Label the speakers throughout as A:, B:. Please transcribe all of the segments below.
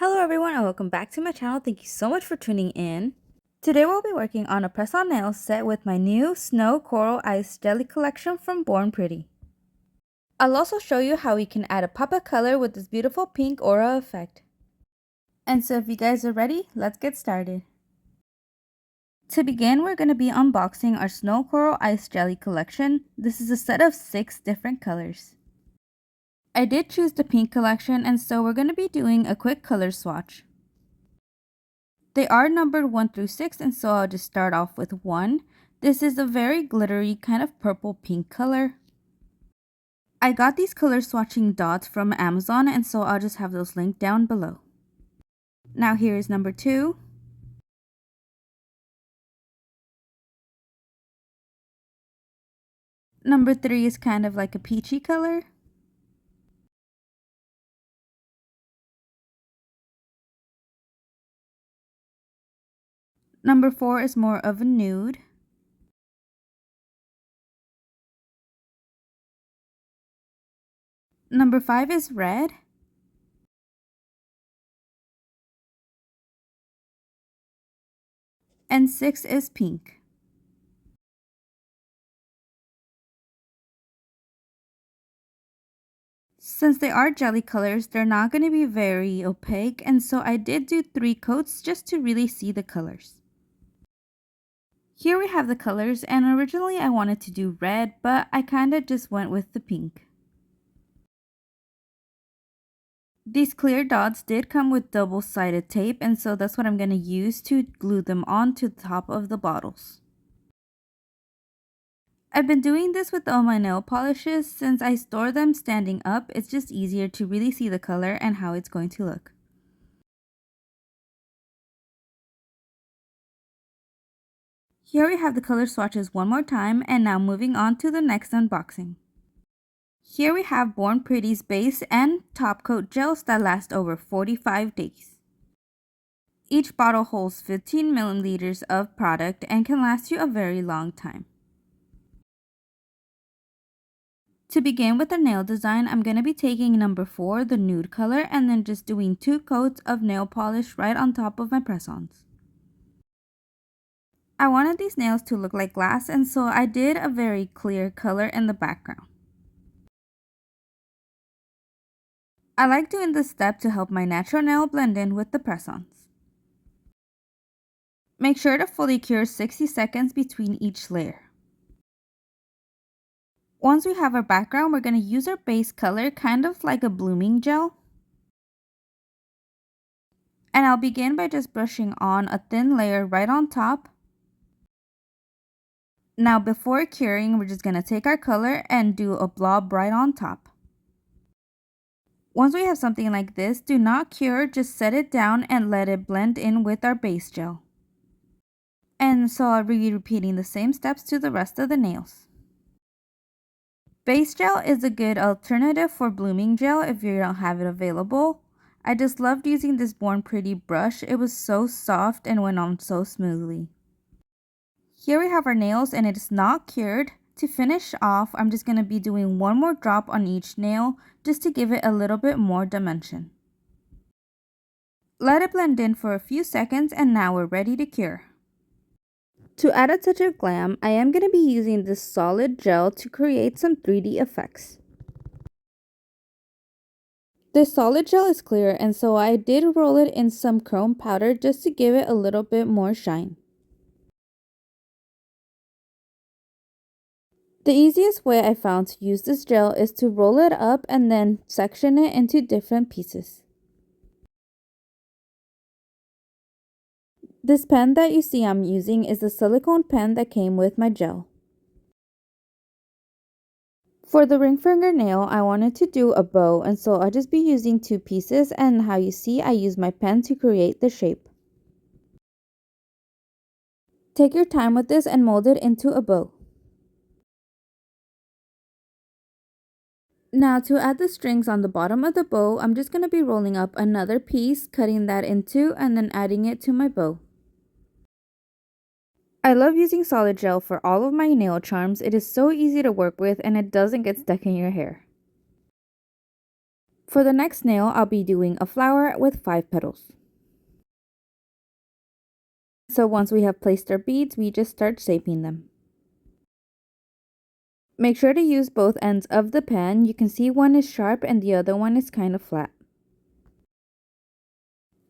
A: Hello everyone and welcome back to my channel. Thank you so much for tuning in. Today we'll be working on a press-on nail set with my new Snow Coral Ice Jelly collection from Born Pretty. I'll also show you how we can add a pop of color with this beautiful pink aura effect. And so if you guys are ready, let's get started. To begin, we're going to be unboxing our Snow Coral Ice Jelly collection. This is a set of 6 different colors. I did choose the pink collection, and so we're going to be doing a quick color swatch. They are numbered 1 through 6, and so I'll just start off with 1. This is a very glittery kind of purple pink color. I got these color swatching dots from Amazon, and so I'll just have those linked down below. Now here is number 2. Number 3 is kind of like a peachy color. Number 4 is more of a nude. Number 5 is red. And 6 is pink. Since they are jelly colors, they're not going to be very opaque, and so I did do 3 coats just to really see the colors. Here we have the colors, and originally I wanted to do red, but I kinda just went with the pink. These clear dots did come with double-sided tape, and so that's what I'm going to use to glue them onto the top of the bottles. I've been doing this with all my nail polishes. Since I store them standing up, it's just easier to really see the color and how it's going to look. Here we have the color swatches one more time, and now moving on to the next unboxing. Here we have Born Pretty's base and top coat gels that last over 45 days. Each bottle holds 15 milliliters of product and can last you a very long time. To begin with the nail design, I'm going to be taking number 4, the nude color, and then just doing 2 coats of nail polish right on top of my press-ons. I wanted these nails to look like glass, and so I did a very clear color in the background. I like doing this step to help my natural nail blend in with the press-ons. Make sure to fully cure 60 seconds between each layer. Once we have our background, we're going to use our base color, kind of like a blooming gel. And I'll begin by just brushing on a thin layer right on top. Now before curing, we're just going to take our color and do a blob right on top. Once we have something like this, do not cure, just set it down and let it blend in with our base gel. And so I'll be repeating the same steps to the rest of the nails. Base gel is a good alternative for blooming gel if you don't have it available. I just loved using this Born Pretty brush. It was so soft and went on so smoothly. Here we have our nails, and it is not cured. To finish off, I'm just going to be doing one more drop on each nail just to give it a little bit more dimension. Let it blend in for a few seconds, and now we're ready to cure. To add a touch of glam, I am going to be using this solid gel to create some 3D effects. This solid gel is clear, and so I did roll it in some chrome powder just to give it a little bit more shine. The easiest way I found to use this gel is to roll it up and then section it into different pieces. This pen that you see I'm using is the silicone pen that came with my gel. For the ring finger nail, I wanted to do a bow, and so I'll just be using 2 pieces, and how you see I use my pen to create the shape. Take your time with this and mold it into a bow. Now to add the strings on the bottom of the bow, I'm just going to be rolling up another piece, cutting that in 2, and then adding it to my bow. I love using solid gel for all of my nail charms. It is so easy to work with and it doesn't get stuck in your hair. For the next nail, I'll be doing a flower with 5 petals. So once we have placed our beads, we just start shaping them. Make sure to use both ends of the pen. You can see one is sharp and the other one is kind of flat.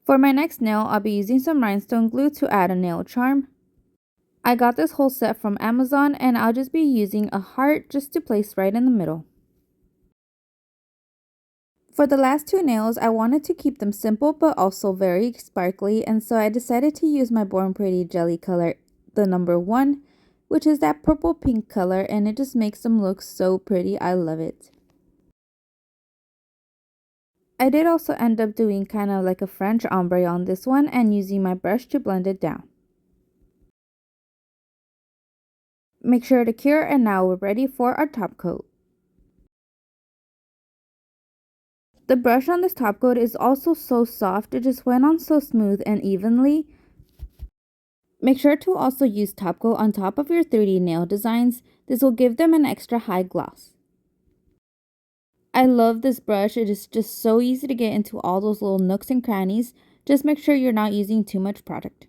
A: For my next nail, I'll be using some rhinestone glue to add a nail charm. I got this whole set from Amazon and I'll just be using a heart just to place right in the middle. For the last 2 nails, I wanted to keep them simple but also very sparkly, and so I decided to use my Born Pretty Jelly color, the number 1, which is that purple pink color, and it just makes them look so pretty. I love it. I did also end up doing kind of like a French ombre on this one and using my brush to blend it down. Make sure to cure, and now we're ready for our top coat. The brush on this top coat is also so soft, it just went on so smooth and evenly. Make sure to also use top coat on top of your 3D nail designs. This will give them an extra high gloss. I love this brush. It is just so easy to get into all those little nooks and crannies. Just make sure you're not using too much product.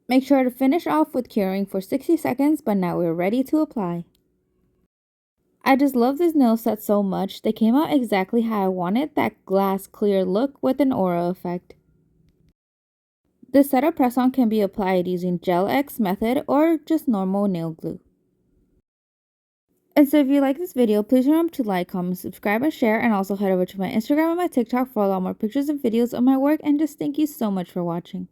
A: Make sure to finish off with curing for 60 seconds, but now we're ready to apply. I just love this nail set so much. They came out exactly how I wanted, that glass clear look with an aura effect. This set of press-on can be applied using Gel X method or just normal nail glue. And so if you like this video, please remember to like, comment, subscribe, and share, and also head over to my Instagram and my TikTok for a lot more pictures and videos of my work, and just thank you so much for watching.